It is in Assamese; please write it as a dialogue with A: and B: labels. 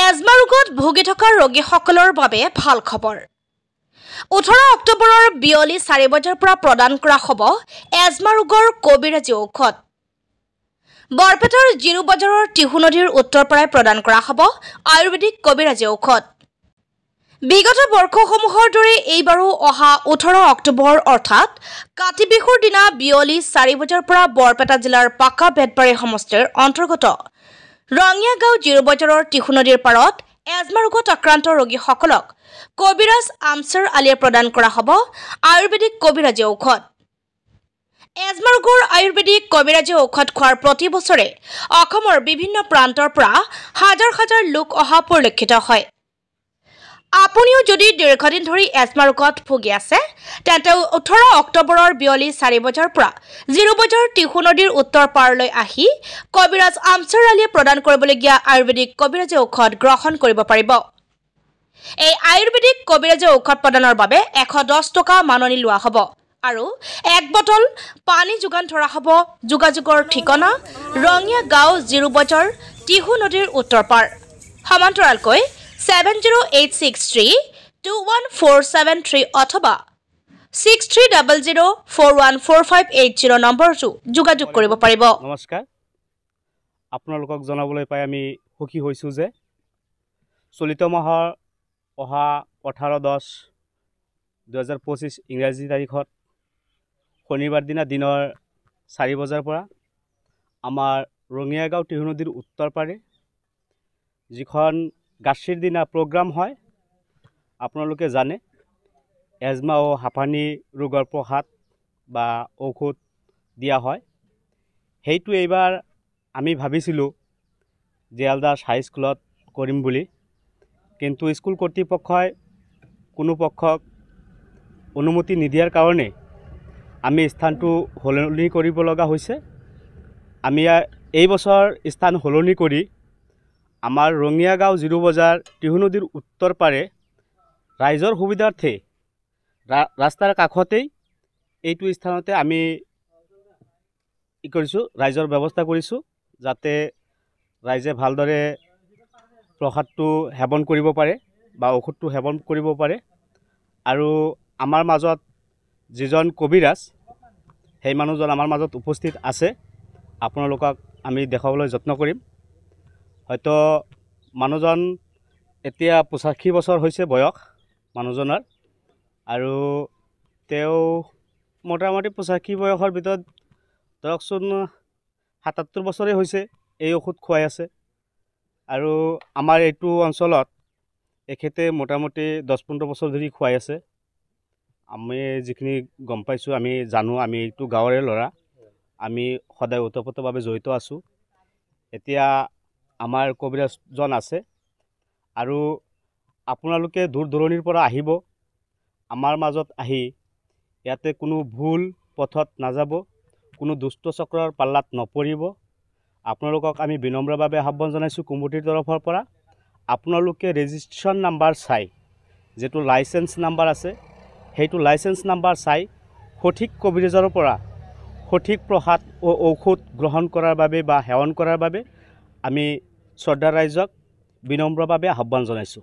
A: এজমা ৰোগত ভুগি থকা ৰোগীসকলৰ বাবে ভাল খবৰ। 18 অক্টোবৰৰ বিয়লি 4 বজাৰ পৰা প্ৰদান কৰা হ'ব এজমা ৰোগৰ কবিৰাজী ঔষধ। বৰপেটাৰ জিৰু বজাৰৰ টিহু নদীৰ উত্তৰ পৰাই প্ৰদান কৰা হ'ব আয়ুৰ্বেদিক কবিৰাজী ঔষধ। বিগত বৰ্ষসমূহৰ দৰে এইবাৰো অহা 18 অক্টোবৰ অৰ্থাৎ কাতি বিহুৰ দিনা বিয়লি 4 বজাৰ পৰা বৰপেটা জিলাৰ পাকা বেতবাৰী সমষ্টিৰ অন্তৰ্গত ৰঙিয়া গাঁও জিৰু বজাৰৰ টিহু নদীৰ পাৰত এজমা ৰোগত আক্ৰান্ত ৰোগীসকলক কবিৰাজ আমছৰ আলীয়ে প্ৰদান কৰা হ'ব আয়ুৰ্বেদিক কবিৰাজী ঔষধ। এজমা ৰোগৰ আয়ুৰ্বেদিক কবিৰাজী ঔষধ খোৱাৰ প্ৰতি বছৰে অসমৰ বিভিন্ন প্ৰান্তৰ পৰা হাজাৰ হাজাৰ লোক অহা পৰিলক্ষিত হয়। আপুনিও যদি দীৰ্ঘদিন ধৰি এজমা ৰোগত ভুগি আছে তেন্তে 18 অক্টোবৰৰ বিয়লি 4 বজাৰ পৰা জিৰু বজাৰ টিহু নদীৰ উত্তৰ পাৰলৈ আহি কবিৰাজ আমছৰ আলীয়ে প্ৰদান কৰিবলগীয়া আয়ুৰ্বেদিক কবিৰাজী ঔষধ গ্ৰহণ কৰিব পাৰিব। এই আয়ুৰ্বেদিক কবিৰাজী ঔষধ প্ৰদানৰ বাবে 110 টকা মাননি লোৱা হ'ব আৰু 1 বটল পানী যোগান ধৰা হ'ব। যোগাযোগৰ ঠিকনা ৰঙিয়া গাঁও জিৰু বজাৰ টিহু নদীৰ উত্তৰ পাৰ। সমান্তৰালকৈ 708632147 অথবা 6300414580 নম্বৰটো যোগাযোগ কৰিব পাৰিব।
B: নমস্কাৰ, আপোনালোকক জনাবলৈ পাই আমি সুখী হৈছোঁ যে চলিত মাহৰ অহা 18-10-2025 ইংৰাজী তাৰিখত শনিবাৰ দিনা দিনৰ 4 বজাৰ পৰা আমাৰ ৰঙিয়া গাঁও টিহু নদীৰ উত্তৰ পাৰে যিখন গাছিৰ দিনা প্ৰগ্ৰাম হয়। আপোনালোকে জানে এজমা ও হাঁফানি ৰোগৰ প্ৰসাদ বা ঔষধ দিয়া হয়। সেইটো এইবাৰ আমি ভাবিছিলোঁ জিয়ালদাস হাইস্কুলত কৰিম বুলি, কিন্তু স্কুল কৰ্তৃপক্ষই কোনো পক্ষক অনুমতি নিদিয়াৰ কাৰণে আমি স্থানটো সলনি কৰিব লগা হৈছে। আমি এই বছৰ স্থান সলনি কৰি আমাৰ ৰঙিয়া গাঁও জিৰু বজাৰ টিহু নদীৰ উত্তৰ পাৰে ৰাইজৰ সুবিধাৰ্থে ৰাস্তাৰ কাষতেই এইটো স্থানতে আমি ৰাইজৰ ব্যৱস্থা কৰিছোঁ, যাতে ৰাইজে ভালদৰে প্ৰসাদটো সেৱন কৰিব পাৰে বা ঔষধটো সেৱন কৰিব পাৰে। আৰু আমাৰ মাজত যিজন কবিৰাজ সেই মানুহজন আমাৰ মাজত উপস্থিত আছে, আপোনালোকক আমি দেখাবলৈ যত্ন কৰিম। হয়তো মানুহজন এতিয়া 85 বছৰ হৈছে বয়স মানুহজনৰ, আৰু তেওঁ মোটামুটি 85 বয়সৰ ভিতৰত ধৰকচোন 77 বছৰে হৈছে এই ঔষধ খুৱাই আছে। আৰু আমাৰ এইটো অঞ্চলত এখেতে মোটামুটি 10-15 বছৰ ধৰি খুৱাই আছে। আমি যিখিনি গম পাইছোঁ, আমি জানো, আমি এইটো গাঁৱৰে ল'ৰা, আমি সদায় ওতপ্ৰোতভাৱে জড়িত আছোঁ। এতিয়া আমাৰ কবিৰাজজন আছে আৰু আপোনালোকে দূৰ দূৰণিৰ পৰা আহিব, আমাৰ মাজত আহি ইয়াতে কোনো ভুল পথত নাযাব, কোনো দুষ্ট চক্ৰৰ পাল্লাত নপৰিব। আপোনালোকক আমি বিনম্ৰভাৱে আহ্বান জনাইছোঁ কমিটিৰ তৰফৰ পৰা। আপোনালোকে ৰেজিষ্ট্ৰেশ্যন নাম্বাৰ চাই, যিটো লাইচেঞ্চ নাম্বাৰ আছে, সেইটো লাইচেঞ্চ নাম্বাৰ চাই সঠিক কবিৰাজৰ পৰা সঠিক প্ৰসাদ ও ঔষধ গ্ৰহণ কৰাৰ বাবে বা সেৱন কৰাৰ বাবে আমি শ্ৰদ্ধা ৰাইজক বিনম্ৰভাৱে আহ্বান জনাইছোঁ।